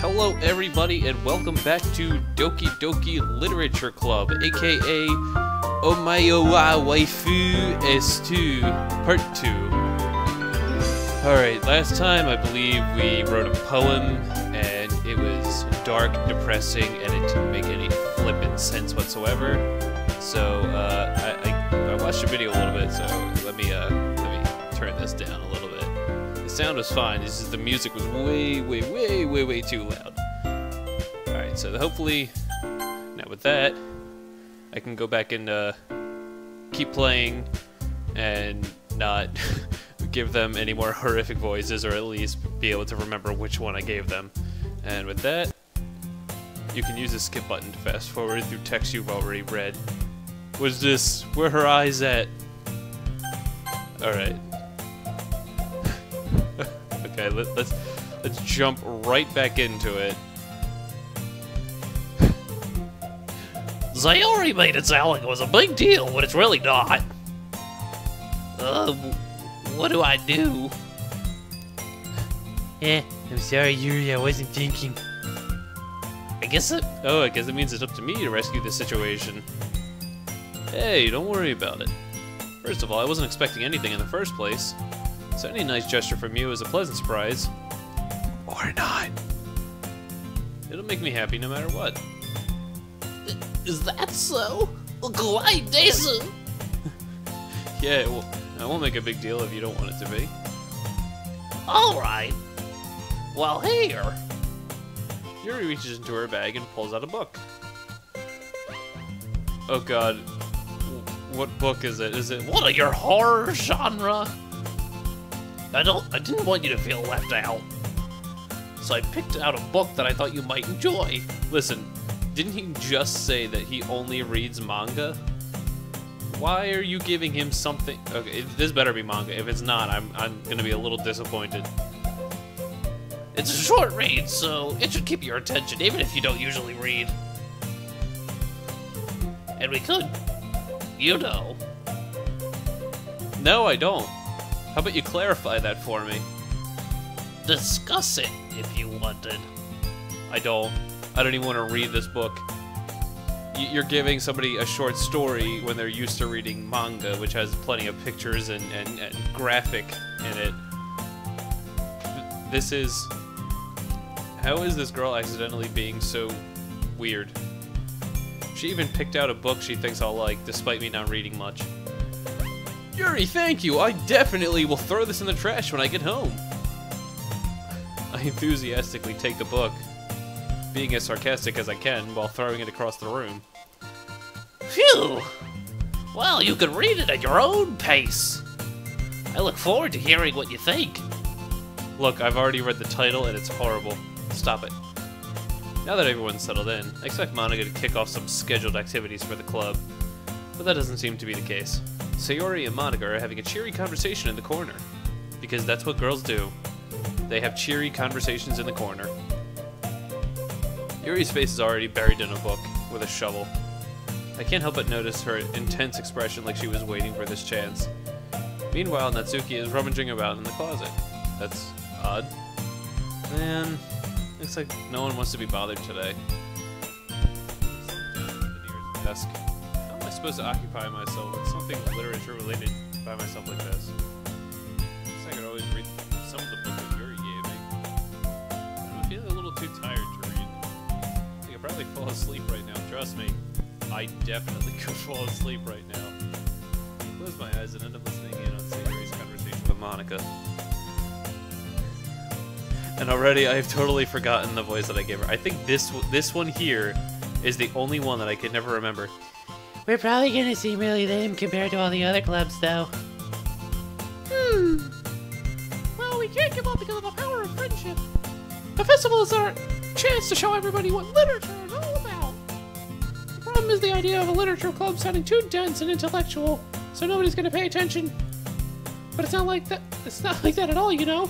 Hello everybody and welcome back to Doki Literature Club, aka Omayo wa Waifu S2 Part 2. Alright, last time I believe we wrote a poem and it was dark, depressing, and it didn't make any flippin' sense whatsoever. So I watched the video a little bit, so let me turn this down a little bit. The sound was fine, it's just the music was way too loud. Alright, so hopefully, now with that, I can go back and keep playing and not give them any more horrific voices, or at least be able to remember which one I gave them. And with that, you can use the skip button to fast forward through text you've already read. Was this where her eyes at? Alright. Okay, let's jump right back into it. Sayori made it sound like it was a big deal when it's really not. What do I do? I'm sorry, Yuri, I wasn't thinking. I guess it means it's up to me to rescue this situation. Hey, don't worry about it. First of all, I wasn't expecting anything in the first place, so any nice gesture from you is a pleasant surprise. Or not. It'll make me happy no matter what. Is that so? Why, Jason? Yeah, well, I won't make a big deal if you don't want it to be. Alright. Well, here. Yuri reaches into her bag and pulls out a book. Oh god. What book is it? Is it one of your horror genre? I didn't want you to feel left out. So I picked out a book that I thought you might enjoy. Listen, didn't he just say that he only reads manga? Why are you giving him something? Okay, this better be manga. If it's not, I'm gonna be a little disappointed. It's a short read, so it should keep your attention, even if you don't usually read. And we could, you know. No, I don't. How about you clarify that for me? Discuss it, if you wanted. I don't even want to read this book. You're giving somebody a short story when they're used to reading manga, which has plenty of pictures and graphic in it. This is... How is this girl accidentally being so weird? She even picked out a book she thinks I'll like, despite me not reading much. Yuri, thank you! I definitely will throw this in the trash when I get home! I enthusiastically take the book, being as sarcastic as I can while throwing it across the room. Phew! Well, you can read it at your own pace. I look forward to hearing what you think. Look, I've already read the title and it's horrible. Stop it. Now that everyone's settled in, I expect Monika to kick off some scheduled activities for the club, but that doesn't seem to be the case. Sayori and Monika are having a cheery conversation in the corner, because that's what girls do. They have cheery conversations in the corner. Yuri's face is already buried in a book with a shovel. I can't help but notice her intense expression like she was waiting for this chance. Meanwhile, Natsuki is rummaging about in the closet. That's odd. Man, looks like no one wants to be bothered today. Down at the nearest desk. How am I supposed to occupy myself with something literature related by myself like this? I could always read some of the book that Yuri gave me. I'm feeling a little too tired to read. I could probably fall asleep right now, trust me. I definitely could fall asleep right now. Close my eyes and end up listening in on Sayori's conversation with Monika. And already I've totally forgotten the voice that I gave her. I think this one here is the only one that I could never remember. We're probably gonna seem really lame compared to all the other clubs, though. Well, we can't give up because of the power of friendship. The festival is our chance to show everybody what literature is all about. The problem is the idea of a literature club sounding too dense and intellectual, so nobody's gonna pay attention. But it's not like that. It's not like that at all, you know.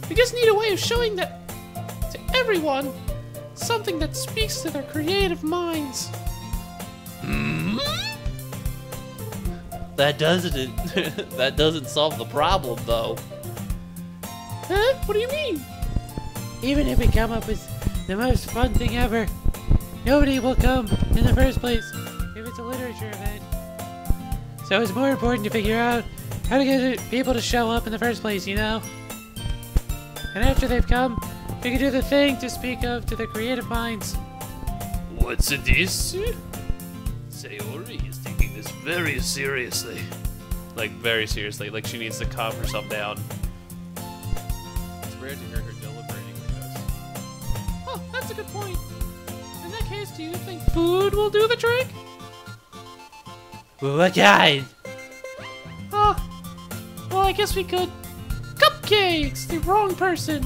We just need a way of showing that to everyone, something that speaks to their creative minds. That doesn't solve the problem, though. Huh? What do you mean? Even if we come up with the most fun thing ever, nobody will come in the first place if it's a literature event. So it's more important to figure out how to get people to show up in the first place, you know? And after they've come, we can do the thing to speak of to the creative minds. What's this? Sayori is taking this very seriously. Like, very seriously. Like, she needs to calm herself down. It's rare to hear her deliberating like this. Oh, that's a good point. In that case, do you think food will do the trick? What kind? Oh, well, I guess we could. Cupcakes! The wrong person.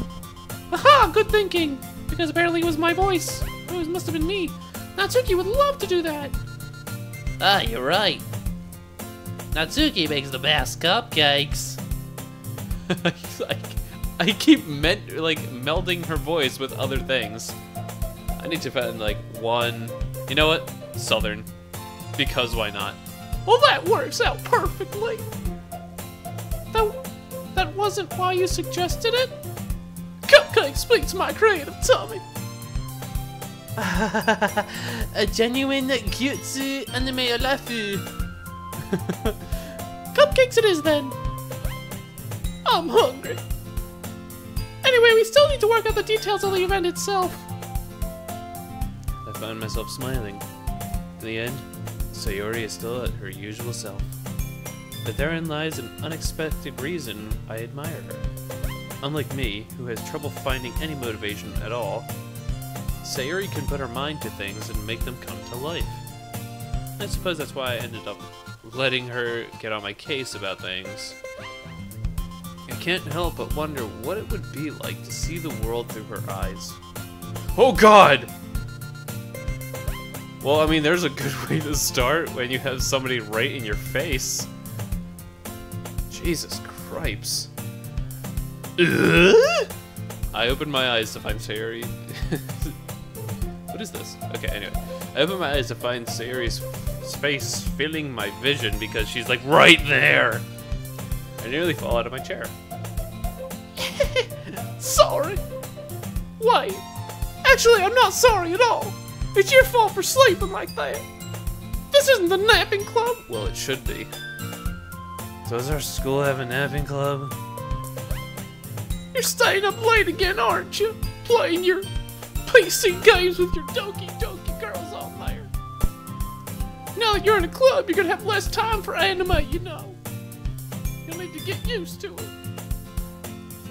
Aha! Good thinking. Because apparently it was my voice. It must have been me. Natsuki would love to do that. Ah, you're right. Natsuki makes the best cupcakes. I keep melding her voice with other things. I need to find like one. You know what? Southern. Because why not? Well, that works out perfectly. That wasn't why you suggested it? Cupcake speaks my creative tummy. A genuine cutesy anime olafu. Cupcakes it is then. I'm hungry. Anyway, we still need to work out the details of the event itself. I found myself smiling. In the end, Sayori is still at her usual self. But therein lies an unexpected reason I admire her. Unlike me, who has trouble finding any motivation at all, Sayori can put her mind to things and make them come to life. I suppose that's why I ended up letting her get on my case about things. I can't help but wonder what it would be like to see the world through her eyes. Oh God! Well, I mean, there's a good way to start when you have somebody right in your face. Jesus Cripes. I opened my eyes to find Sayori. What is this? Okay, anyway. I opened my eyes to find Sayori's face filling my vision because she's like right there. I nearly fall out of my chair. Sorry. Wait. Actually, I'm not sorry at all. It's your fault for sleeping like that. This isn't the napping club. Well, it should be. Does our school have a napping club? You're staying up late again, aren't you? Playing your PC games with your Doki girls on there. Now that you're in a club, you're gonna have less time for anime, you know. You'll need to get used to it.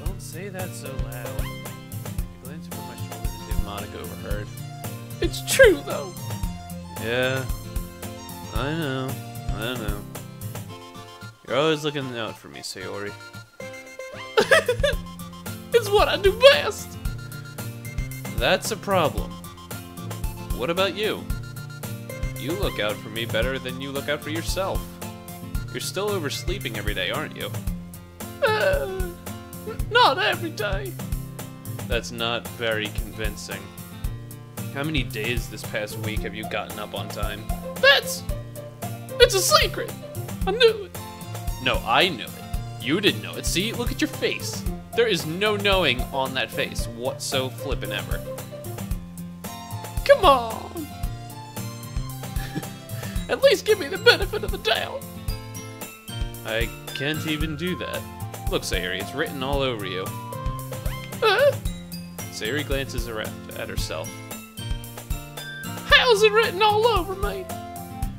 Don't say that so loud. I glanced over my shoulder to see if Monika overheard. It's true, though. Yeah, I know. You're always looking out for me, Sayori. It's what I do best. That's a problem. What about you? You look out for me better than you look out for yourself. You're still oversleeping every day, aren't you? Not every day. That's not very convincing. How many days this past week have you gotten up on time? It's a secret. I knew it. No, I knew it. You didn't know it. See, look at your face. There is no knowing on that face whatsoever. Ever. Come on. At least give me the benefit of the doubt. I can't even do that. Look, Sayori, it's written all over you. Sayori glances around at herself. How's it written all over me?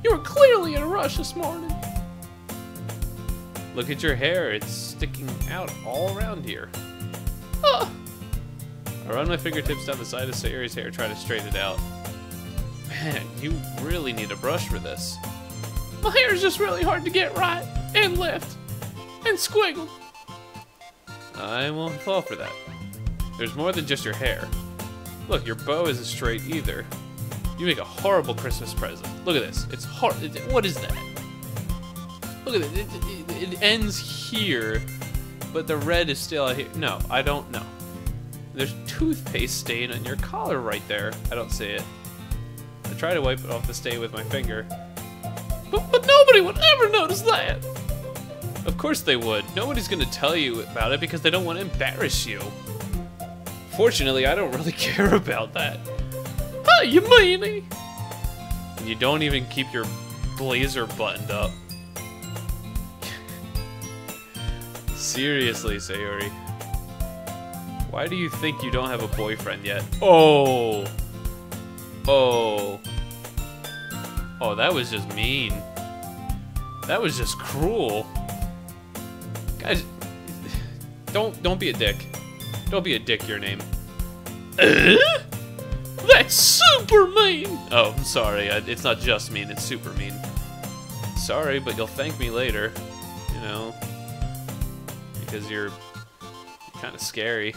You were clearly in a rush this morning. Look at your hair. It's sticking out all around here. I run my fingertips down the side of Sayori's hair, trying to straighten it out. Man, you really need a brush for this. My hair is just really hard to get right, and left, and squiggled. I won't fall for that. There's more than just your hair. Look, your bow isn't straight either. You make a horrible Christmas present. Look at this. It's hard. What is that? Look at it. It ends here, but the red is still out here. No, I don't know. There's toothpaste stain on your collar right there. I don't see it. I try to wipe it off the stain with my finger. But nobody would ever notice that. Of course they would. Nobody's going to tell you about it because they don't want to embarrass you. Unfortunately, I don't really care about that. Hey, you meanie! And you don't even keep your blazer buttoned up. Seriously, Sayori. Why do you think you don't have a boyfriend yet? Oh! Oh. Oh, that was just mean. That was just cruel. Guys, don't be a dick. Don't be a dick, your name. That's super mean! Oh, I'm sorry. It's not just mean, it's super mean. Sorry, but you'll thank me later. You know. Because you're kind of scary.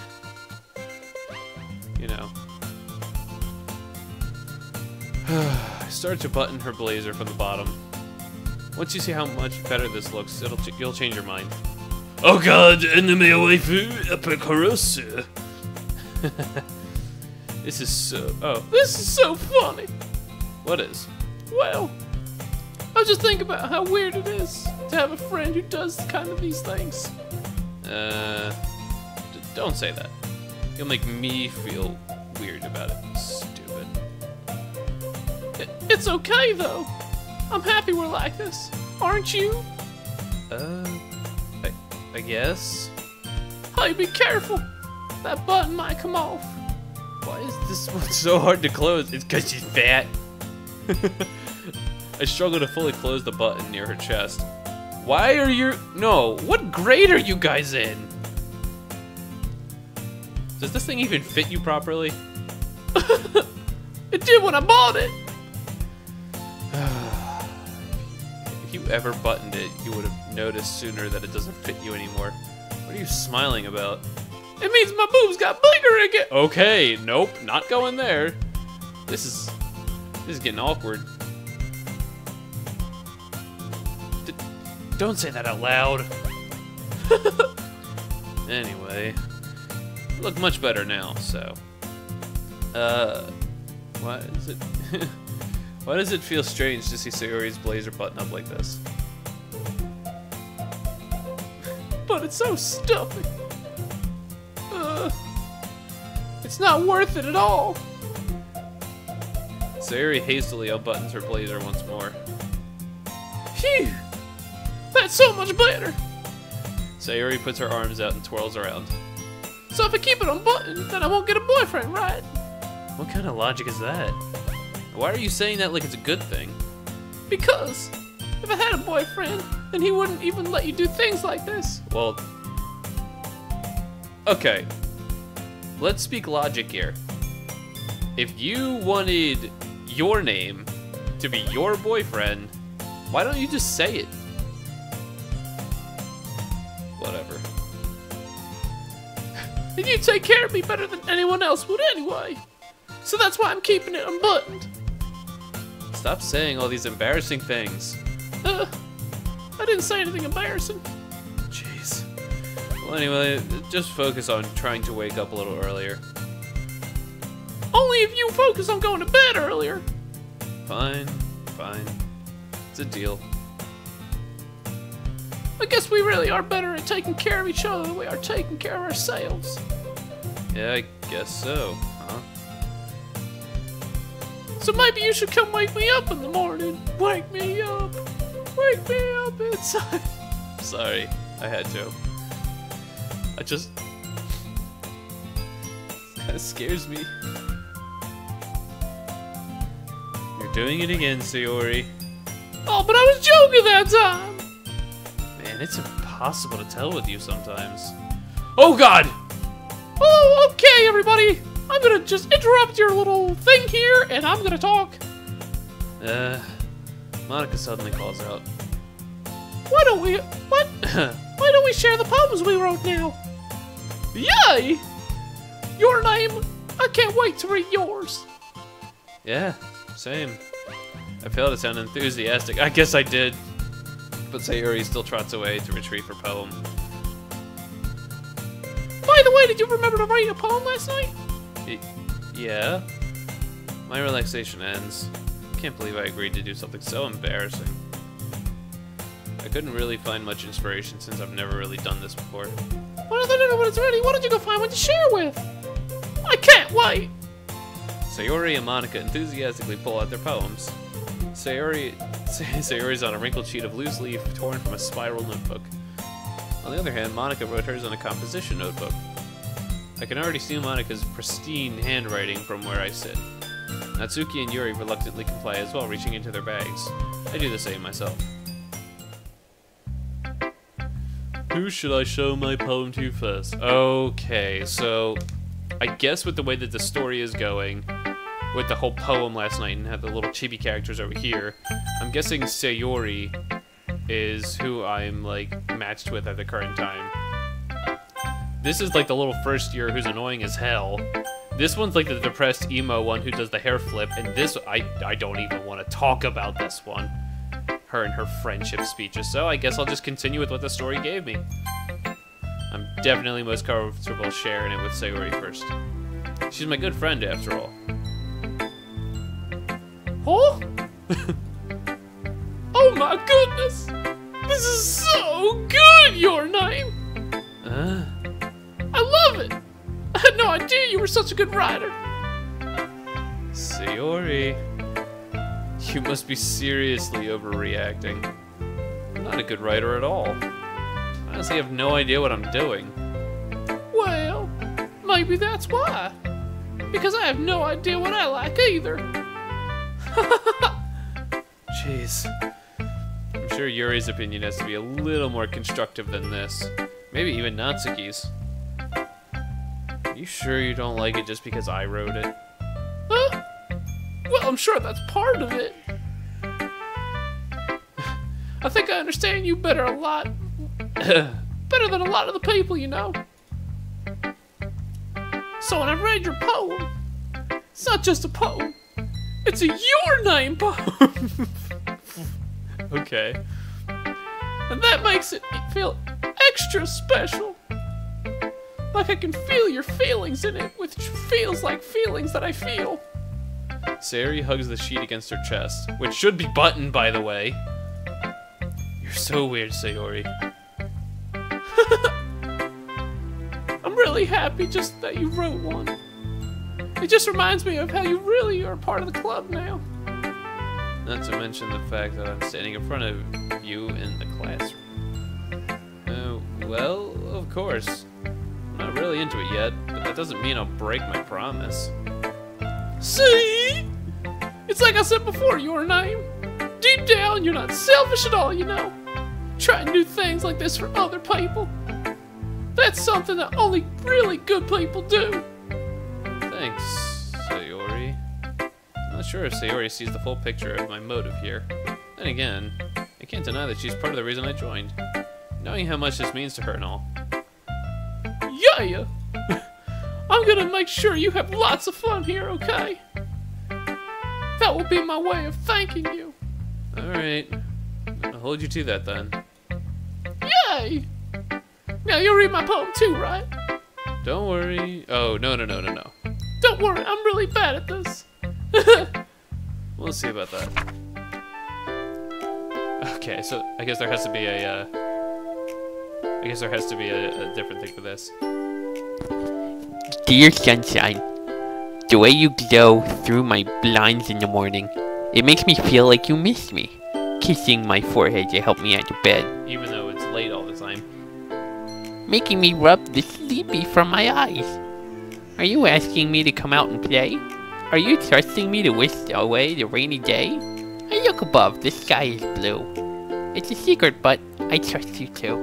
You know. I started to button her blazer from the bottom. Once you see how much better this looks, you'll change your mind. Oh god, enemy waifu, epicorosu. This is so... Oh. This is so funny! What is? Well, I was just thinking about how weird it is to have a friend who does kind of these things. Don't say that. You'll make me feel weird about it. Stupid. It's okay, though. I'm happy we're like this. Aren't you? I guess? Hey, be careful. That button might come off. Why is this one so hard to close? It's because she's fat. I struggle to fully close the button near her chest. Why are you... No, what grade are you guys in? Does this thing even fit you properly? It did when I bought it. If you ever buttoned it, you would have noticed sooner that it doesn't fit you anymore. What are you smiling about? It means my boobs got bigger again. Okay, nope, not going there. This is getting awkward. Don't say that out loud. Anyway, you look much better now, so. Why is it? Why does it feel strange to see Sayori's blazer button up like this? But it's so stuffy. It's not worth it at all. Sayori hastily unbuttons her blazer once more. Phew! That's so much better. Sayori puts her arms out and twirls around. So if I keep it unbuttoned, then I won't get a boyfriend, right? What kind of logic is that? Why are you saying that like it's a good thing? Because if I had a boyfriend, then he wouldn't even let you do things like this. Well, okay. Let's speak logic here. If you wanted your name to be your boyfriend, why don't you just say it? Whatever. And you take care of me better than anyone else would anyway. So that's why I'm keeping it unbuttoned. Stop saying all these embarrassing things. I didn't say anything embarrassing. Jeez. Well, anyway, just focus on trying to wake up a little earlier. Only if you focus on going to bed earlier. Fine, fine. It's a deal. I guess we really are better at taking care of each other than we are taking care of ourselves. Yeah, I guess so, huh? So maybe you should come wake me up in the morning. Wake me up. Wake me up inside. Sorry, I had to. It kind of scares me. You're doing it again, Sayori. Oh, but I was joking that time. Man, it's impossible to tell with you sometimes. Oh god! Oh, okay, everybody. I'm gonna just interrupt your little thing here, and I'm gonna talk. Monika suddenly calls out. Why don't we share the poems we wrote now? Yay! Your name, I can't wait to read yours. Yeah, same. I failed to sound enthusiastic. I guess I did. But Sayori still trots away to retrieve her poem. By the way, did you remember to write a poem last night? Yeah. My relaxation ends. Can't believe I agreed to do something so embarrassing. I couldn't really find much inspiration since I've never really done this before. Well, no, when it's ready, why don't you go find one to share with? I can't wait! Sayori and Monika enthusiastically pull out their poems. Sayori's on a wrinkled sheet of loose leaf torn from a spiral notebook. On the other hand, Monika wrote hers on a composition notebook. I can already see Monika's pristine handwriting from where I sit. Natsuki and Yuri reluctantly comply as well, reaching into their bags. I do the same myself. Who should I show my poem to first? Okay, so I guess with the way that the story is going, with the whole poem last night and have the little chibi characters over here, I'm guessing Sayori is who I'm like matched with at the current time. This is like the little first year who's annoying as hell. This one's like the depressed emo one who does the hair flip, and this, I don't even want to talk about this one. Her and her friendship speeches, so I guess I'll just continue with what the story gave me. I'm definitely most comfortable sharing it with Sayori first. She's my good friend after all. Huh? Oh my goodness! This is so good, your name! I love it! I had no idea you were such a good writer! Sayori, you must be seriously overreacting. I'm not a good writer at all. I honestly have no idea what I'm doing. Well, maybe that's why. Because I have no idea what I like either. Jeez. I'm sure Yuri's opinion has to be a little more constructive than this. Maybe even Natsuki's. Are you sure you don't like it just because I wrote it? Huh? Well, I'm sure that's part of it. I think I understand you better a lot. Better than a lot of the people you know. So when I read your poem, it's not just a poem. It's a your name poem. Okay. And that makes it feel extra special. Like I can feel your feelings in it, which feels like feelings that I feel. Sayori hugs the sheet against her chest, which should be buttoned, by the way. You're so weird, Sayori. I'm really happy just that you wrote one. It just reminds me of how you really are part of the club now. Not to mention the fact that I'm standing in front of you in the classroom. Well, of course. I'm not really into it yet, but that doesn't mean I'll break my promise. See? It's like I said before, your name. Deep down, you're not selfish at all, you know. Try and do things like this for other people. That's something that only really good people do. Thanks, Sayori. I'm not sure if Sayori sees the full picture of my motive here. Then again, I can't deny that she's part of the reason I joined. Knowing how much this means to her and all. Yeah! I'm gonna make sure you have lots of fun here, okay? That will be my way of thanking you. Alright. I'll hold you to that then. Yay! Now you'll read my poem too, right? Don't worry. Oh, no. Don't worry, I'm really bad at this. We'll see about that. Okay, so I guess there has to be a, a different thing for this. Dear sunshine, the way you glow through my blinds in the morning, it makes me feel like you miss me. Kissing my forehead to help me out of bed. Even though it's late all the time. Making me rub the sleepy from my eyes. Are you asking me to come out and play? Are you trusting me to whisk away the rainy day? I look above, the sky is blue. It's a secret, but I trust you too.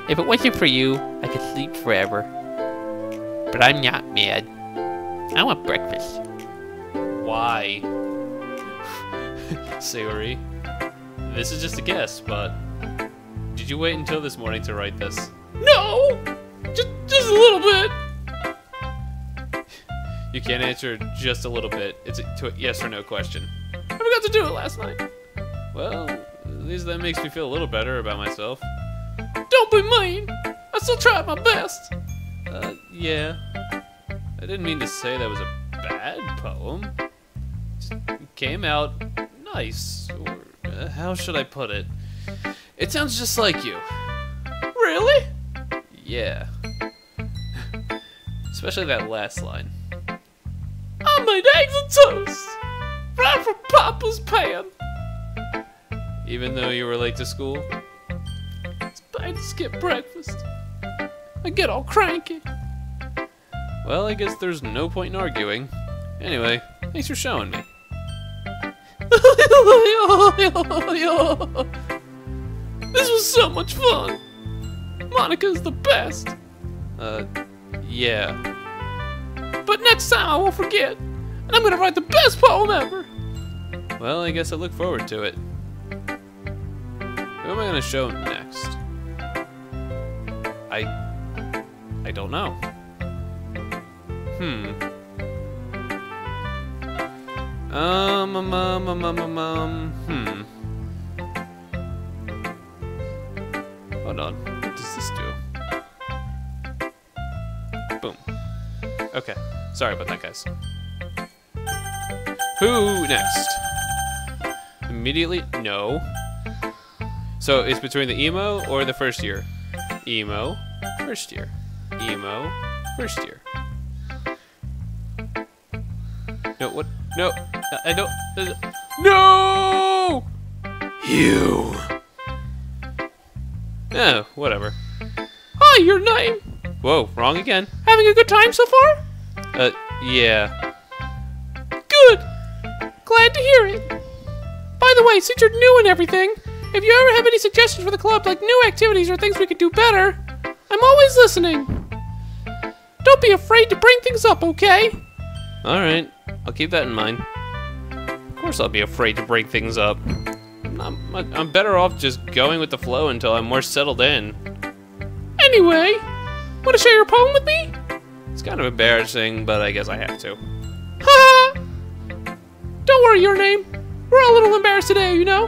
If it wasn't for you, I could sleep forever. But I'm not mad. I want breakfast. Why? Sayori, this is just a guess, but did you wait until this morning to write this? No! Just a little bit. You can't answer just a little bit. It's a yes or no question. I forgot to do it last night. Well, at least that makes me feel a little better about myself. Don't be mean. I still tried my best. Yeah. I didn't mean to say that was a bad poem. It came out nice. Or how should I put it? It sounds just like you. Really? Yeah. Especially that last line. I made eggs and toast, right from Papa's pan. Even though you were late to school? It's bad to skip breakfast. I get all cranky. Well, I guess there's no point in arguing. Anyway, thanks for showing me. This was so much fun. Monika's the best. Yeah. But next time I won't forget. And I'm gonna write the best poem ever. Well, I guess I look forward to it. Who am I gonna show next? I don't know. Hold on. What does this do? Boom. Okay. Sorry about that, guys. Who next? Immediately? No. So it's between the emo or the first year? Emo, first year. Emo, first year. No, what? No, I don't. No! You! Oh, whatever. Hi, your name? Whoa, wrong again. Having a good time so far? Yeah. Good. Glad to hear it. By the way, since you're new and everything, if you ever have any suggestions for the club, like new activities or things we could do better, I'm always listening. Don't be afraid to bring things up, okay? Alright, I'll keep that in mind. Of course I'll be afraid to break things up. I'm better off just going with the flow until I'm more settled in. Anyway, want to share your poem with me? It's kind of embarrassing, but I guess I have to. Ha! Don't worry, your name. We're all a little embarrassed today, you know?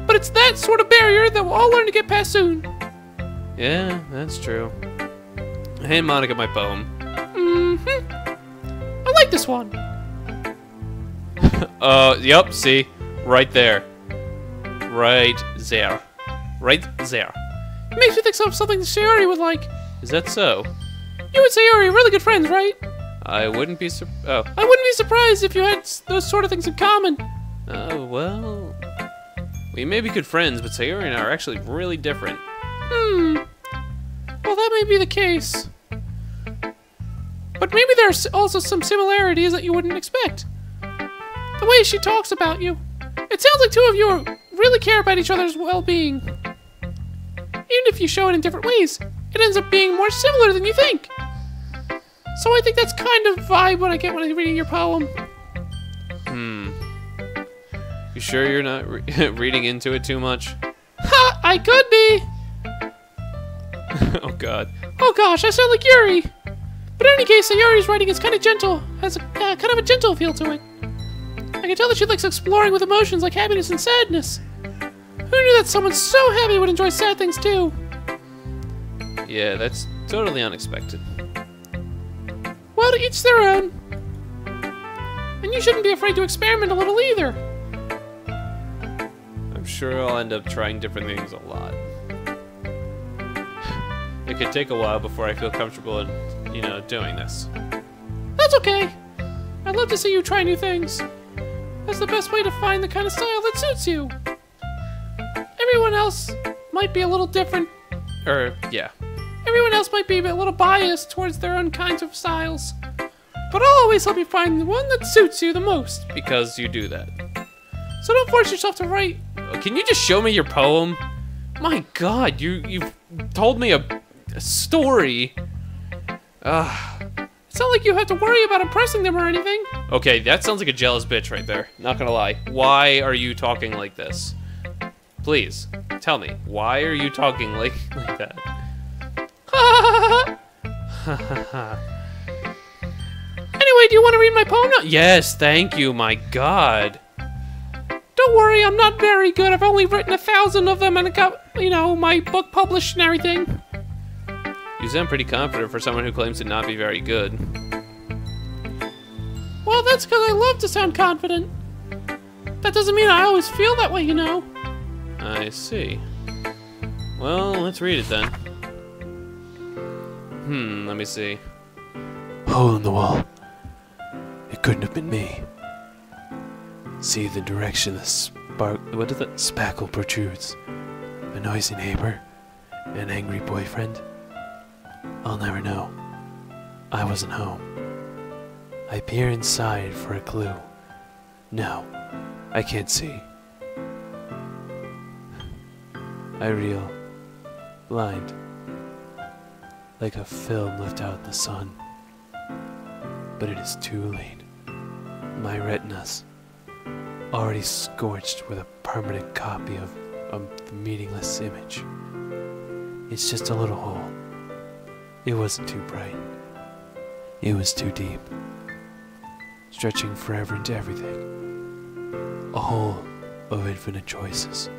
But it's that sort of barrier that we'll all learn to get past soon. Yeah, that's true. Hand Monika my poem. I like this one. Yep, see? Right there. Right there. Right there. It makes me think of something Sayori would like. Is that so? You and Sayori are really good friends, right? I wouldn't be I wouldn't be surprised if you had those sort of things in common. Oh, well... We may be good friends, but Sayori and I are actually really different. Well, that may be the case. But maybe there's also some similarities that you wouldn't expect. The way she talks about you. It sounds like two of you really care about each other's well-being. Even if you show it in different ways, it ends up being more similar than you think. So I think that's kind of vibe what I get when I'm reading your poem. You sure you're not reading into it too much? Ha! I could be! Oh god. Oh gosh, I sound like Yuri! But in any case, Sayori's writing is kind of gentle, has a kind of a gentle feel to it. I can tell that she likes exploring with emotions like happiness and sadness. Who knew that someone so happy would enjoy sad things too? Yeah, that's totally unexpected. Well, to each their own. And you shouldn't be afraid to experiment a little either. I'm sure I'll end up trying different things a lot. It could take a while before I feel comfortable in, doing this. That's okay. I'd love to see you try new things. That's the best way to find the kind of style that suits you. Everyone else might be a little different. Yeah. Everyone else might be a little biased towards their own kinds of styles. But I'll always help you find the one that suits you the most. Because you do that. So don't force yourself to write. Can you just show me your poem? My god, you've told me a story. It's not like you have to worry about impressing them or anything. Okay, that sounds like a jealous bitch right there. Not gonna lie. Why are you talking like this? Please, tell me. Why are you talking like that? Anyway, do you want to read my poem now? Yes, thank you, my god. Don't worry, I'm not very good. I've only written 1,000 of them and I got, my book published and everything. You sound pretty confident for someone who claims to not be very good. Well, that's because I love to sound confident. That doesn't mean I always feel that way, I see. Well, let's read it then. Let me see. Hole in the wall. It couldn't have been me. See the direction the spackle protrudes. A noisy neighbor? An angry boyfriend? I'll never know. I wasn't home. I peer inside for a clue. No, I can't see. I reel, blind, like a film left out in the sun. But it is too late. My retinas, already scorched with a permanent copy of the meaningless image. It's just a little hole. It wasn't too bright. It was too deep, stretching forever into everything. A hole of infinite choices.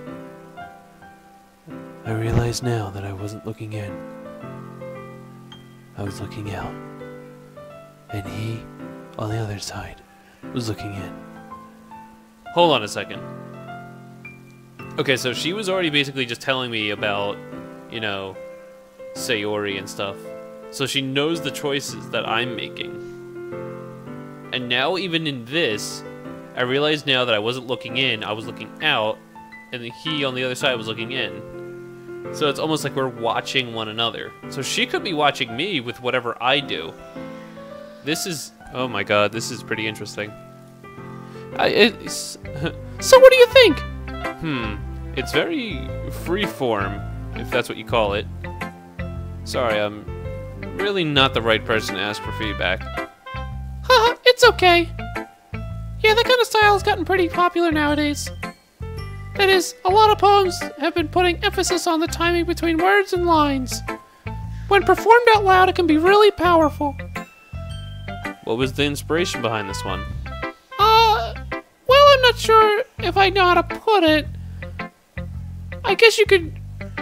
I realize now that I wasn't looking in. I was looking out. And he, on the other side, was looking in. Hold on a second. Okay, so she was already basically just telling me about, you know, Sayori and stuff. So she knows the choices that I'm making. And now, even in this, I realize now that I wasn't looking in, I was looking out, and he on the other side was looking in. So it's almost like we're watching one another. So she could be watching me with whatever I do. This is... oh my god, this is pretty interesting. So what do you think? It's very freeform, if that's what you call it. Sorry, I'm really not the right person to ask for feedback. Haha, it's okay. Yeah, that kind of style has gotten pretty popular nowadays. That is, a lot of poems have been putting emphasis on the timing between words and lines. When performed out loud, it can be really powerful. What was the inspiration behind this one? Well, I'm not sure if I know how to put it. I guess you could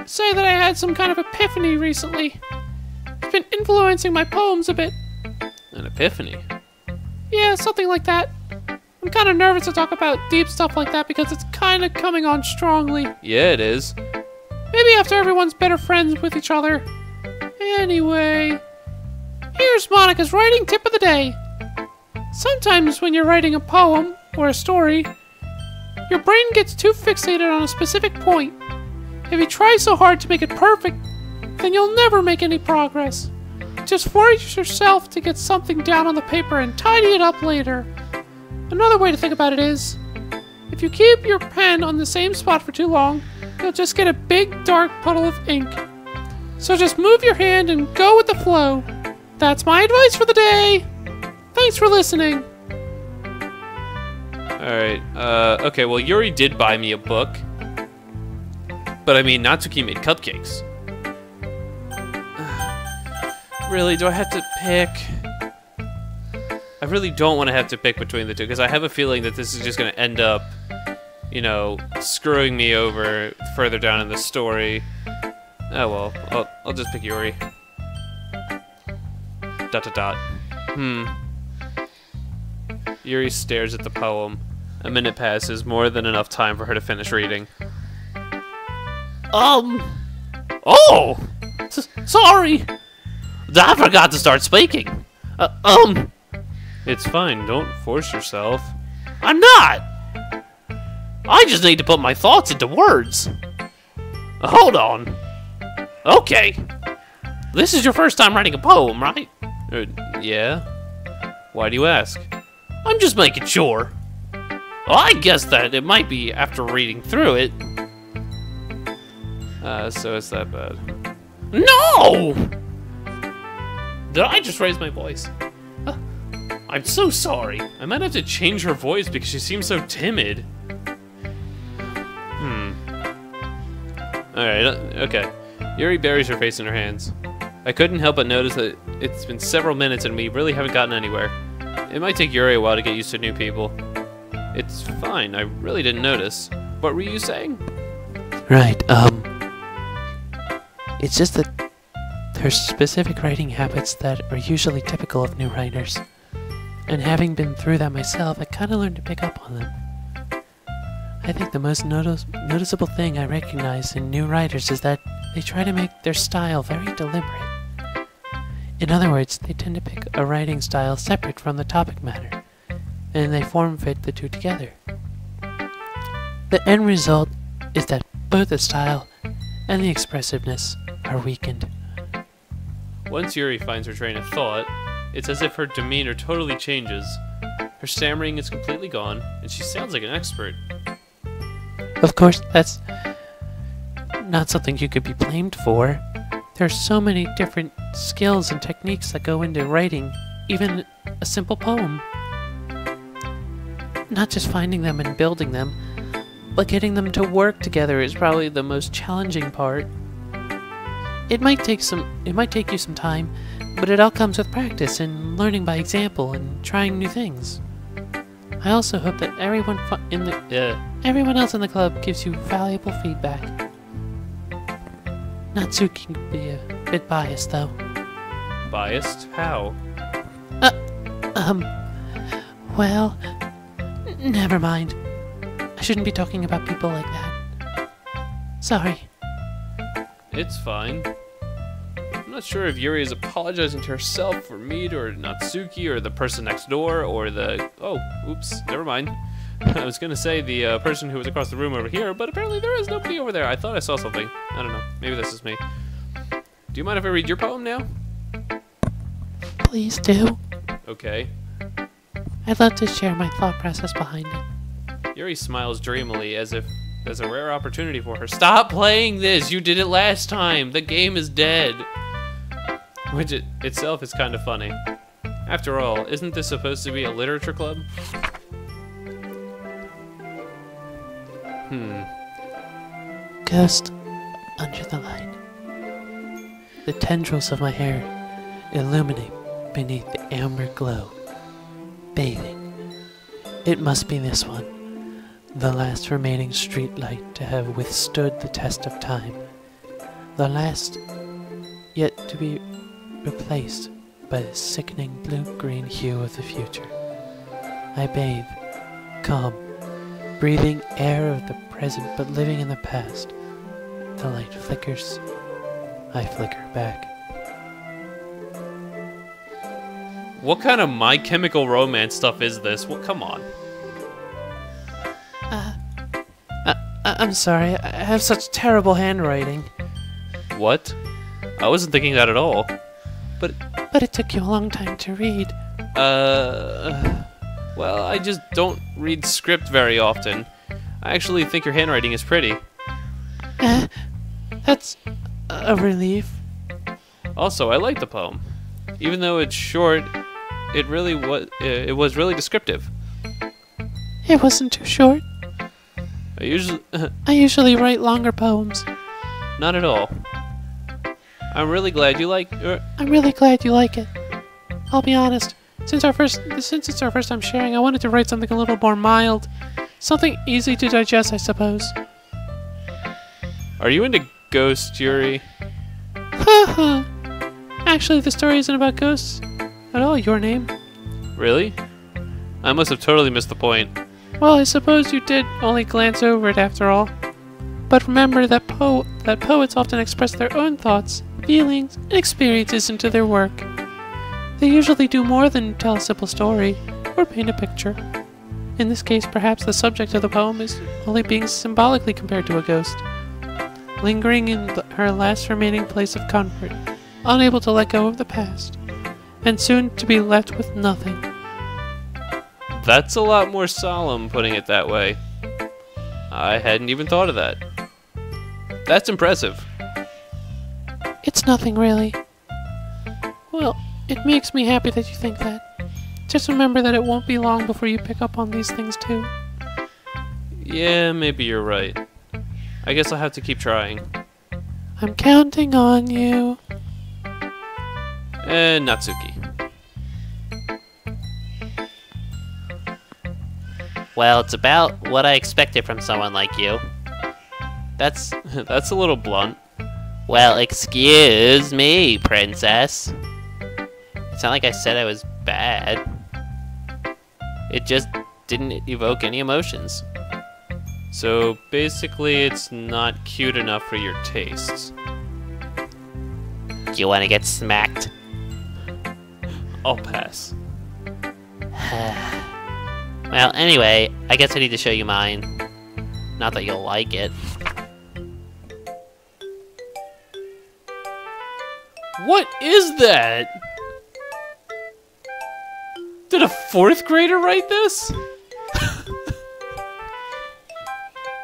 say that I had some kind of epiphany recently. It's been influencing my poems a bit. An epiphany? Yeah, something like that. I'm kind of nervous to talk about deep stuff like that because it's kind of coming on strongly. Yeah, it is. Maybe after everyone's better friends with each other. Anyway, here's Monika's writing tip of the day. Sometimes when you're writing a poem or a story, your brain gets too fixated on a specific point. If you try so hard to make it perfect, then you'll never make any progress. Just force yourself to get something down on the paper and tidy it up later. Another way to think about it is, if you keep your pen on the same spot for too long, you'll just get a big dark puddle of ink. So just move your hand and go with the flow. That's my advice for the day. Thanks for listening. Alright, okay, well, Yuri did buy me a book. But I mean, Natsuki made cupcakes. Really, do I have to pick? I really don't want to have to pick between the two, because I have a feeling that this is just going to end up, you know, screwing me over further down in the story. Oh well, I'll just pick Yuri. ... Yuri stares at the poem. A minute passes, more than enough time for her to finish reading. Oh! Sorry! I forgot to start speaking. It's fine, don't force yourself. I'm not! I just need to put my thoughts into words. Hold on. Okay. This is your first time writing a poem, right? Yeah? Why do you ask? I'm just making sure. Well, I guess that it might be after reading through it. So it's that bad. No! Did I just raise my voice? I'm so sorry. I might have to change her voice because she seems so timid. Alright, okay. Yuri buries her face in her hands. I couldn't help but notice that it's been several minutes and we really haven't gotten anywhere. It might take Yuri a while to get used to new people. It's fine, I really didn't notice. What were you saying? Right, it's just that there's specific writing habits that are usually typical of new writers. And having been through that myself, I kind of learned to pick up on them. I think the most noticeable thing I recognize in new writers is that they try to make their style very deliberate. In other words, they tend to pick a writing style separate from the topic matter, and they form fit the two together. The end result is that both the style and the expressiveness are weakened. Once Yuri finds her train of thought, it's as if her demeanor totally changes. Her stammering is completely gone, and she sounds like an expert. Of course, that's not something you could be blamed for. There are so many different skills and techniques that go into writing, even a simple poem. Not just finding them and building them, but getting them to work together is probably the most challenging part. It might take you some time, but it all comes with practice and learning by example and trying new things. I also hope that everyone else in the club gives you valuable feedback. Natsuki can be a bit biased, though. Biased? How? Well, never mind. I shouldn't be talking about people like that. Sorry. It's fine. I'm not sure if Yuri is apologizing to herself for me or Natsuki or the person next door or the... Oh, oops, never mind. I was gonna say the person who was across the room over here, but apparently there is nobody over there. I thought I saw something. I don't know. Maybe this is me. Do you mind if I read your poem now? Please do. Okay. I'd love to share my thought process behind it. Yuri smiles dreamily as if there's a rare opportunity for her. Stop playing this! You did it last time! The game is dead! Which itself is kind of funny. After all, isn't this supposed to be a literature club? Ghost under the light. The tendrils of my hair illuminate beneath the amber glow. Bathing. It must be this one. The last remaining streetlight to have withstood the test of time. The last yet to be replaced by the sickening blue-green hue of the future. I bathe, calm, breathing air of the present but living in the past. The light flickers. I flicker back. What kind of My Chemical Romance stuff is this? Well, come on. I'm sorry, I have such terrible handwriting. What? I wasn't thinking that at all. But it took you a long time to read. Well, I just don't read script very often. I actually think your handwriting is pretty. That's a relief. Also, I like the poem. Even though it's short, it was really descriptive. It wasn't too short. I I usually write longer poems. Not at all. I'm really glad you like... I'm really glad you like it. I'll be honest. Since it's our first time sharing, I wanted to write something a little more mild. Something easy to digest, I suppose. Are you into ghosts, Yuri? Haha. Actually, the story isn't about ghosts at all, your name. Really? I must have totally missed the point. Well, I suppose you did only glance over it after all. But remember that poets often express their own thoughts, feelings, and experiences into their work. They usually do more than tell a simple story, or paint a picture. In this case, perhaps the subject of the poem is only being symbolically compared to a ghost, lingering in her last remaining place of comfort, unable to let go of the past, and soon to be left with nothing. That's a lot more solemn, putting it that way. I hadn't even thought of that. That's impressive. It's nothing, really. Well, it makes me happy that you think that. Just remember that it won't be long before you pick up on these things, too. Yeah, maybe you're right. I guess I'll have to keep trying. I'm counting on you. And Natsuki. Well, it's about what I expected from someone like you. That's a little blunt. Well, excuse me, princess. It's not like I said I was bad. It just didn't evoke any emotions. So basically, it's not cute enough for your tastes. Do you want to get smacked? I'll pass. Well, anyway, I guess I need to show you mine. Not that you'll like it. What is that? Did a 4th grader write this?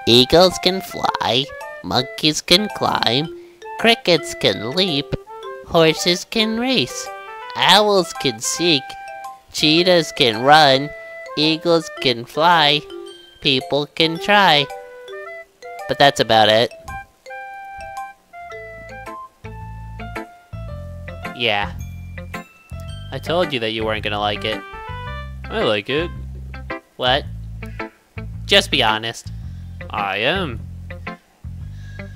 Eagles can fly, monkeys can climb, crickets can leap, horses can race, owls can seek, cheetahs can run, eagles can fly, people can try. But that's about it. Yeah. I told you that you weren't gonna like it. I like it. What? Just be honest. I am.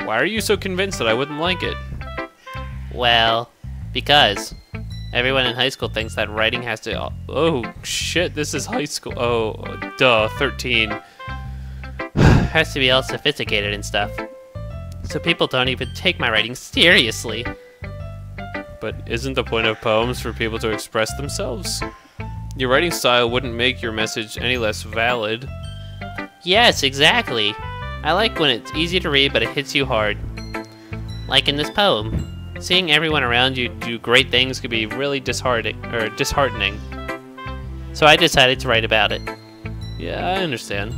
Why are you so convinced that I wouldn't like it? Well, because everyone in high school thinks that writing has to... Oh, shit, this is high school. Oh, duh, 13. has to be all sophisticated and stuff. So people don't even take my writing seriously. But isn't the point of poems for people to express themselves? Your writing style wouldn't make your message any less valid. Yes, exactly. I like when it's easy to read, but it hits you hard. Like in this poem. Seeing everyone around you do great things could be really disheartening. So I decided to write about it. Yeah, I understand.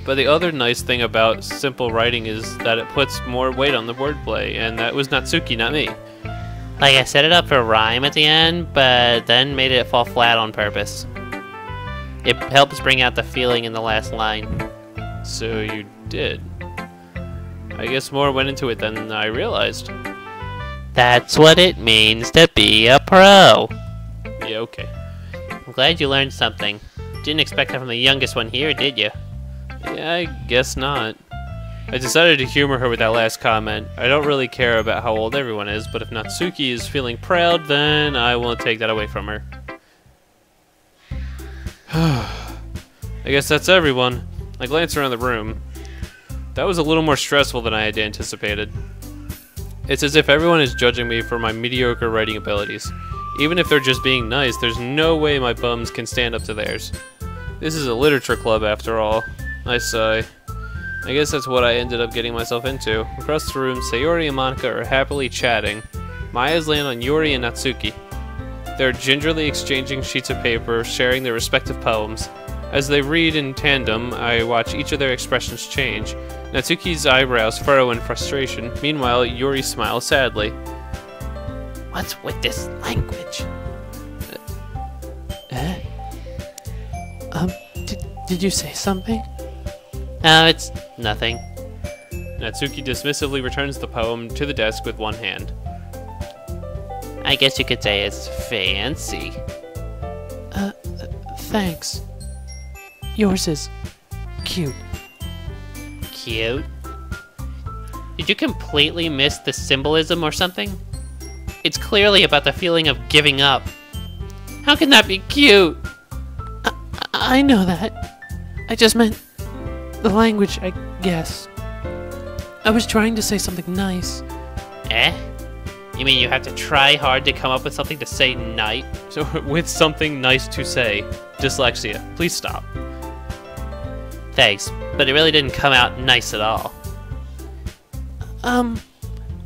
But the other nice thing about simple writing is that it puts more weight on the wordplay, and that was Natsuki, not me. Like I set it up for a rhyme at the end, but then made it fall flat on purpose. It helps bring out the feeling in the last line. So you did. I guess more went into it than I realized. That's what it means to be a pro. Yeah, okay. I'm glad you learned something. Didn't expect that from the youngest one here, did you? Yeah, I guess not. I decided to humor her with that last comment. I don't really care about how old everyone is, but if Natsuki is feeling proud, then I won't take that away from her. I guess that's everyone. I glanced around the room. That was a little more stressful than I had anticipated. It's as if everyone is judging me for my mediocre writing abilities. Even if they're just being nice, there's no way my bums can stand up to theirs. This is a literature club after all. I sigh. I guess that's what I ended up getting myself into. Across the room, Sayori and Monika are happily chatting. My eyes land on Yuri and Natsuki. They're gingerly exchanging sheets of paper, sharing their respective poems. As they read in tandem, I watch each of their expressions change. Natsuki's eyebrows furrow in frustration. Meanwhile, Yuri smiles sadly. What's with this language? Did you say something? Oh, it's nothing. Natsuki dismissively returns the poem to the desk with one hand. I guess you could say it's fancy. Thanks. Yours is cute. Cute? Did you completely miss the symbolism or something? It's clearly about the feeling of giving up. How can that be cute? I know that. I just meant the language, I guess. I was trying to say something nice. Eh? You mean you have to try hard to come up with something to say nice? So, with something nice to say. Dyslexia, please stop. Thanks, but it really didn't come out nice at all.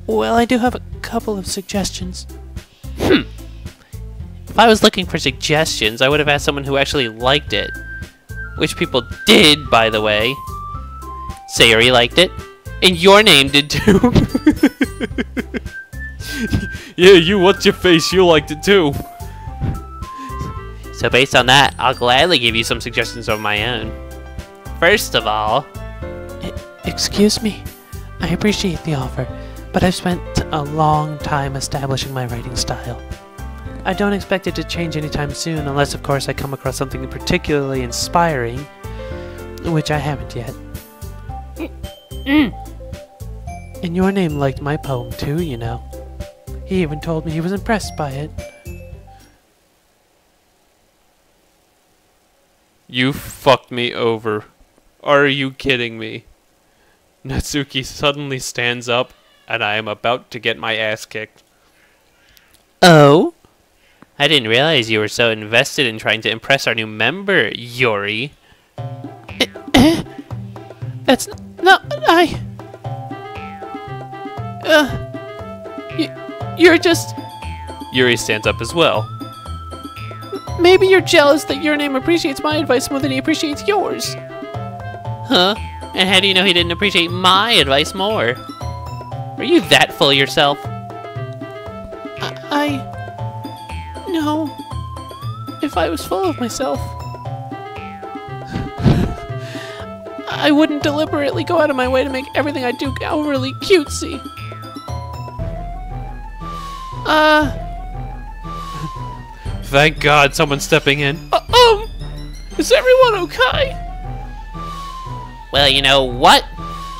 Well, I do have a couple of suggestions. If I was looking for suggestions, I would have asked someone who actually liked it. Which people did, by the way. Sayori liked it. And your name did too. Yeah, you, what's your face? You liked it too. So based on that, I'll gladly give you some suggestions of my own. First of all... Excuse me? I appreciate the offer, but I've spent a long time establishing my writing style. I don't expect it to change anytime soon, unless of course I come across something particularly inspiring, which I haven't yet. And your name liked my poem too, you know. He even told me he was impressed by it. You fucked me over. Are you kidding me? Natsuki suddenly stands up, and I am about to get my ass kicked. Oh? I didn't realize you were so invested in trying to impress our new member, Yuri. That's no, you're just... Yuri stands up as well. Maybe you're jealous that your name appreciates my advice more than he appreciates yours. Huh? And how do you know he didn't appreciate my advice more? Are you that full of yourself? No. If I was full of myself, I wouldn't deliberately go out of my way to make everything I do overly cutesy. Thank God someone's stepping in. Is everyone okay? Well, you know what?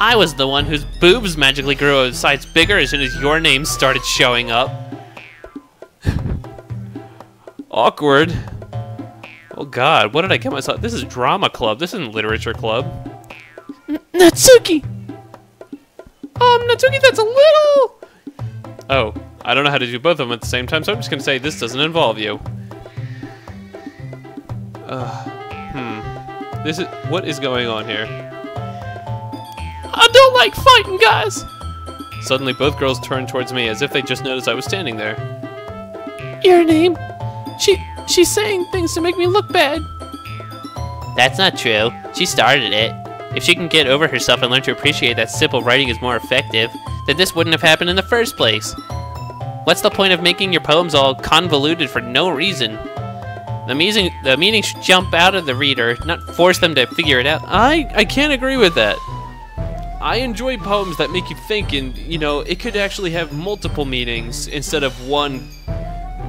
I was the one whose boobs magically grew a size bigger as soon as your name started showing up. Awkward. Oh God, what did I get myself? This is drama club. This isn't literature club. Natsuki! Natsuki, that's a little... Oh, I don't know how to do both of them at the same time, so I'm just gonna say this doesn't involve you. What is going on here? I don't like fighting, guys! Suddenly both girls turned towards me as if they just noticed I was standing there. Your name? She's saying things to make me look bad. That's not true. She started it. If she can get over herself and learn to appreciate that simple writing is more effective, then this wouldn't have happened in the first place. What's the point of making your poems all convoluted for no reason? The meaning should jump out of the reader, not force them to figure it out. I can't agree with that. I enjoy poems that make you think, and, you know, it could actually have multiple meanings instead of one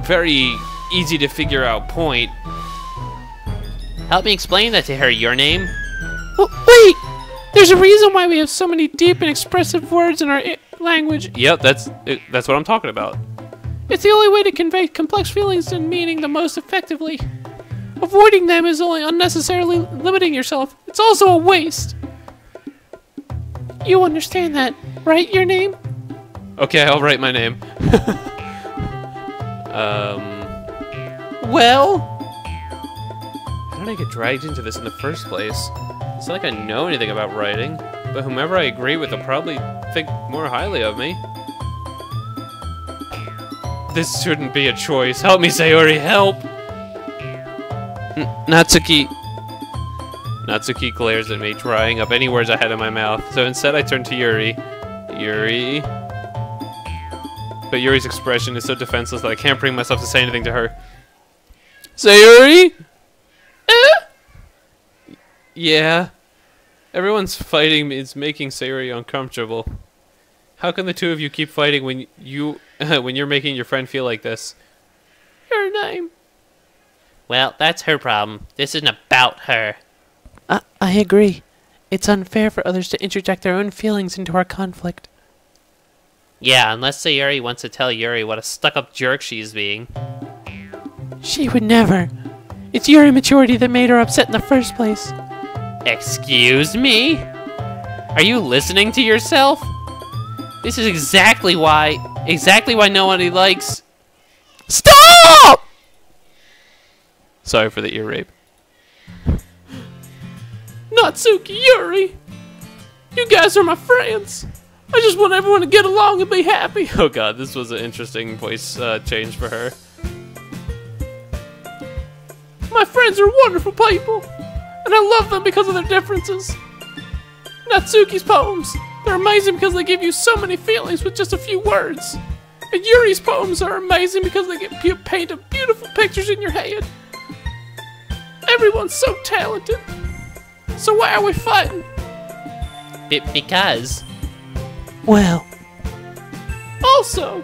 very easy to figure out point. Help me explain that to her, Your Name. Wait! There's a reason why we have so many deep and expressive words in our language. Yep, that's what I'm talking about. It's the only way to convey complex feelings and meaning the most effectively. Avoiding them is only unnecessarily limiting yourself. It's also a waste. You understand that, right, Your Name? Okay, I'll write my name. Well? How did I get dragged into this in the first place? It's not like I know anything about writing, but whomever I agree with will probably think more highly of me. This shouldn't be a choice. Help me, Sayori, help! Natsuki glares at me, drying up any words I had in my mouth. So instead I turn to Yuri. Yuri? But Yuri's expression is so defenseless that I can't bring myself to say anything to her. Sayori? Yeah. Everyone's fighting is making Sayori uncomfortable. How can the two of you keep fighting when you're making your friend feel like this? Your Name. Well, that's her problem. This isn't about her. I agree. It's unfair for others to interject their own feelings into our conflict. Yeah, unless Sayori wants to tell Yuri what a stuck-up jerk she's being. She would never. It's your immaturity that made her upset in the first place. Excuse me? Are you listening to yourself? This is exactly why nobody likes... Stop! Sorry for the ear rape. Natsuki, Yuri! You guys are my friends! I just want everyone to get along and be happy! Oh God, this was an interesting voice change for her. My friends are wonderful people, and I love them because of their differences. Natsuki's poems, they're amazing because they give you so many feelings with just a few words. And Yuri's poems are amazing because they paint beautiful pictures in your head. Everyone's so talented. So why are we fighting? Because... Well... Also,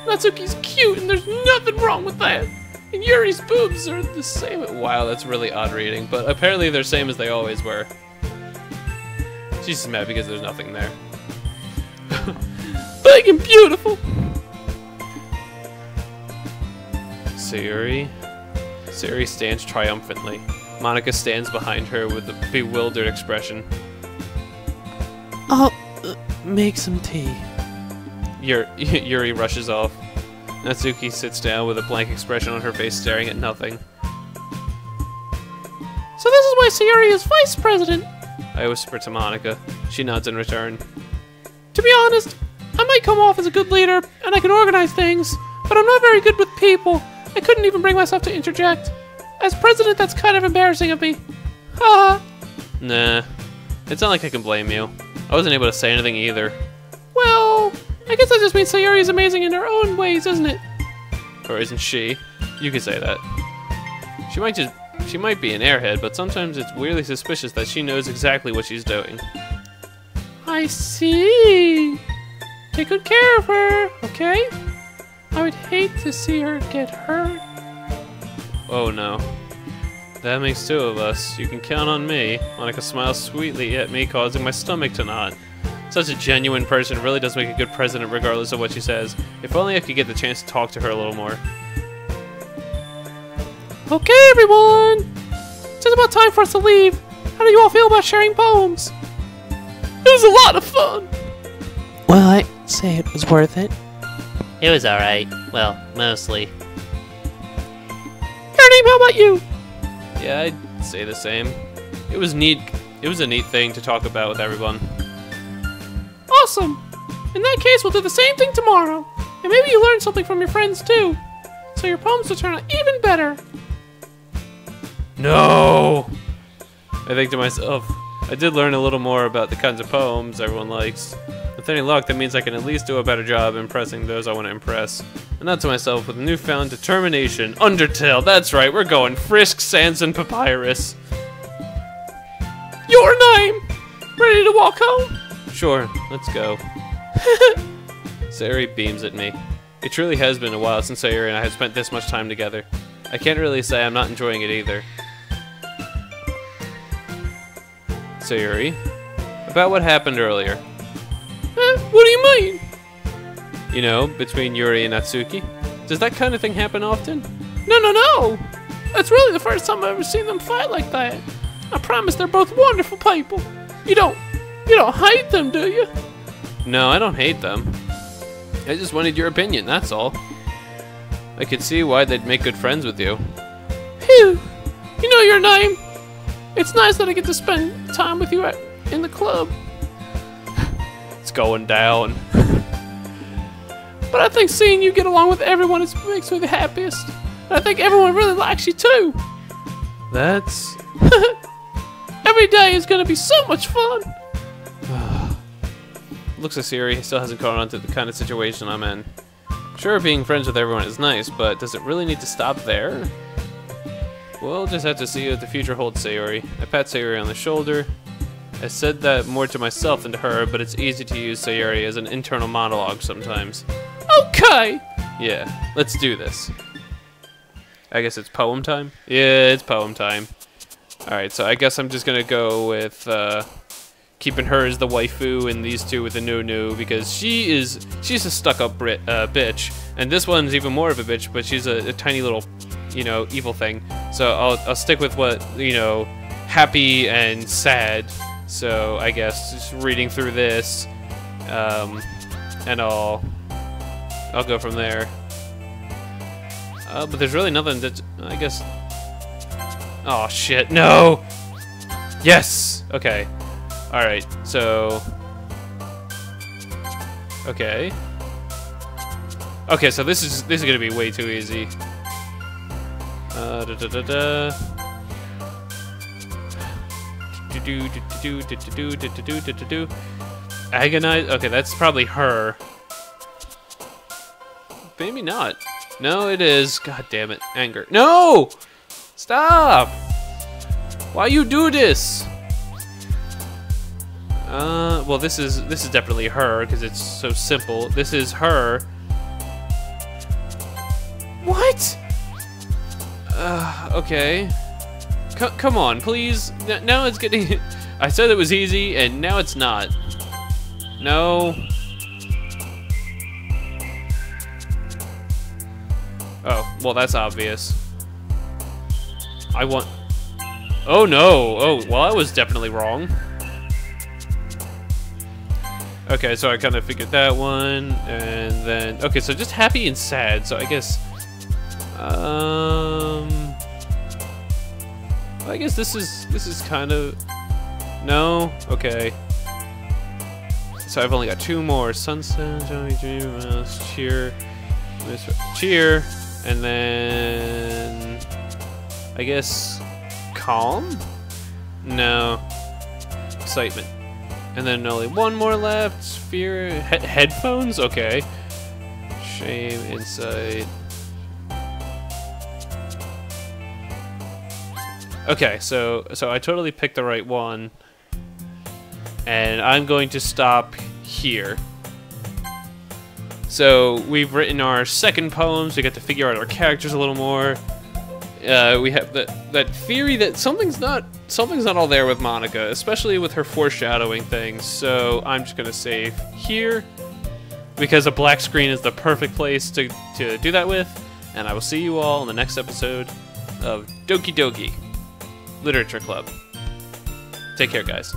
Natsuki's cute and there's nothing wrong with that. And Yuri's boobs are the same. Wow, that's really odd reading, but apparently they're same as they always were. She's just mad because there's nothing there. Big and beautiful. Sayori stands triumphantly. Monika stands behind her with a bewildered expression. I'll make some tea. Yuri rushes off. Natsuki sits down with a blank expression on her face, staring at nothing. So this is why Sayuri is vice president. I whisper to Monika. She nods in return. To be honest, I might come off as a good leader, and I can organize things, but I'm not very good with people. I couldn't even bring myself to interject. As president, that's kind of embarrassing of me. Haha. Nah. It's not like I can blame you. I wasn't able to say anything either. Well, I guess that just means Sayuri is amazing in her own ways, isn't it? Or isn't she? You could say that. She might be an airhead, but sometimes it's weirdly suspicious that she knows exactly what she's doing. I see. Take good care of her, okay? I would hate to see her get hurt. Oh no. That makes two of us. You can count on me. Monika smiles sweetly at me, causing my stomach to knot. Such a genuine person really does make a good president regardless of what she says. If only I could get the chance to talk to her a little more. Okay, everyone! It's just about time for us to leave. How do you all feel about sharing poems? It was a lot of fun! Well, I'd say it was worth it. It was alright. Well, mostly. Your name, how about you? Yeah, I'd say the same. It was neat. It was a neat thing to talk about with everyone. Awesome! In that case, we'll do the same thing tomorrow. And maybe you learn something from your friends, too. So your poems will turn out even better. No! I think to myself, I did learn a little more about the kinds of poems everyone likes. With any luck, that means I can at least do a better job impressing those I want to impress. And not to myself, with newfound determination. Undertale, that's right, we're going Frisk, Sans, and Papyrus. Your name! Ready to walk home? Sure, let's go. Sayuri beams at me. It truly has been a while since Sayuri and I have spent this much time together. I can't really say I'm not enjoying it either. Sayuri, about what happened earlier. What do you mean? You know, between Yuri and Natsuki? Does that kind of thing happen often? No. That's really the first time I've ever seen them fight like that. I promise they're both wonderful people. You don't hate them, do you? No, I don't hate them. I just wanted your opinion, that's all. I could see why they'd make good friends with you. Phew. You know your name. It's nice that I get to spend time with you in the club. It's going down. But I think seeing you get along with everyone makes me the happiest. And I think everyone really likes you too. That's... Every day is gonna be so much fun. Looks like Sayuri still hasn't caught on to the kind of situation I'm in. Sure, being friends with everyone is nice, but does it really need to stop there? We'll just have to see what the future holds, Sayuri. I pat Sayuri on the shoulder. I said that more to myself than to her, but it's easy to use Sayuri as an internal monologue sometimes. Okay. Yeah, let's do this. I guess it's poem time? Yeah, it's poem time. Alright, so I guess I'm just gonna go with keeping her as the waifu and these two with the Nunu, because she's a stuck-up bitch, and this one's even more of a bitch, but she's a tiny little, you know, evil thing. So I'll stick with what, you know, happy and sad. So I guess just reading through this, and I'll go from there. But there's really nothing that I guess. Oh shit! No. Yes. Okay. All right. So. Okay. Okay. So this is gonna be way too easy. Agonize. Okay, that's probably her. Maybe not. No, it is. God damn it. Anger. No! Stop! Why you do this? Well, this is definitely her because it's so simple. This is her. What? Okay. Come on, please. Now it's getting... I said it was easy, and now it's not. No. Oh, well, that's obvious. I want... Oh, no. Oh, well, I was definitely wrong. Okay, so I kind of figured that one, and then okay, so just happy and sad. So I guess, I guess this is kind of no. Okay. So I've only got 2 more: sunset, Johnny Dream, cheer, cheer, and then I guess calm. No, excitement. And then only 1 more left. Fear. Headphones? Okay. Shame. Insight. Okay, so I totally picked the right one. And I'm going to stop here. So we've written our second poems. We got to figure out our characters a little more. We have that theory that something's not all there with Monika, especially with her foreshadowing things. So I'm just gonna save here because a black screen is the perfect place to do that with. And I will see you all in the next episode of Doki Doki Literature Club. Take care, guys.